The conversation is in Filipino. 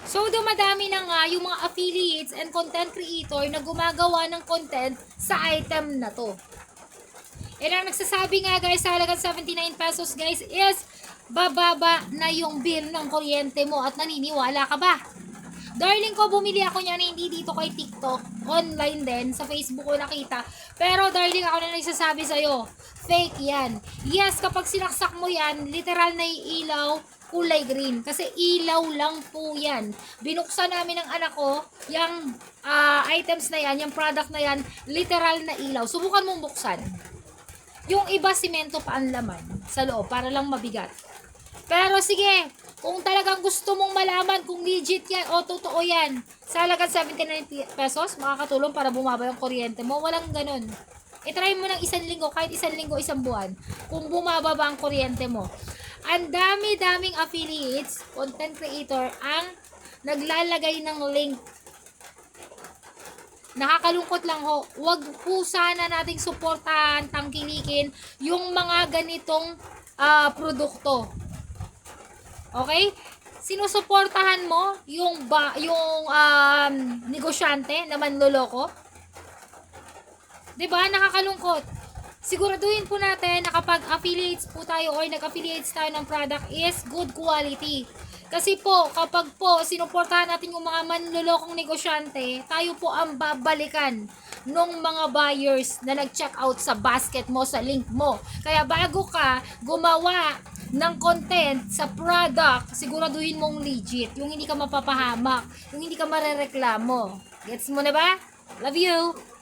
So, dumadami na nga yung mga affiliates and content creator na gumagawa ng content sa item na to. And ang nagsasabi nga guys, sa halagang 79 pesos guys is bababa na yung bill ng kuryente mo at naniniwala ka ba? Darling ko, bumili ako niyan hindi dito kay TikTok, online din, sa Facebook ko nakita. Pero darling, ako na nagsasabi sa'yo, fake yan. Yes, kapag sinaksak mo yan, literal na ilaw, kulay green. Kasi ilaw lang po yan. Binuksan namin ng anak ko, yung items na yan, yung product na yan, literal na ilaw. Subukan mong buksan. Yung iba, simento pa ang laman sa loob, para lang mabigat. Pero sige, kung talagang gusto mong malaman kung legit yan o totoo yan, sa halagang 79 pesos, makakatulong para bumaba yung kuryente mo. Walang ganun. I-try mo ng isang linggo, kahit isang linggo, isang buwan, kung bumaba ba ang kuryente mo. Ang dami-daming affiliates, content creator, ang naglalagay ng link. Nakakalungkot lang ho. Wag po sana nating suportahan, tangkilikin yung mga ganitong produkto. Okay? Sinusuportahan mo yung negosyante na manloloko? 'Di ba? Nakakalungkot. Siguraduhin po natin na kapag affiliates po tayo or nag-affiliates tayo ng product is good quality. Kasi po, kapag po sinuportahan natin yung mga manlolokong negosyante, tayo po ang babalikan ng mga buyers na nag-check out sa basket mo, sa link mo. Kaya bago ka gumawa ng content sa product, siguraduhin mong legit. Yung hindi ka mapapahamak, yung hindi ka marereklamo. Gets mo na ba? Love you!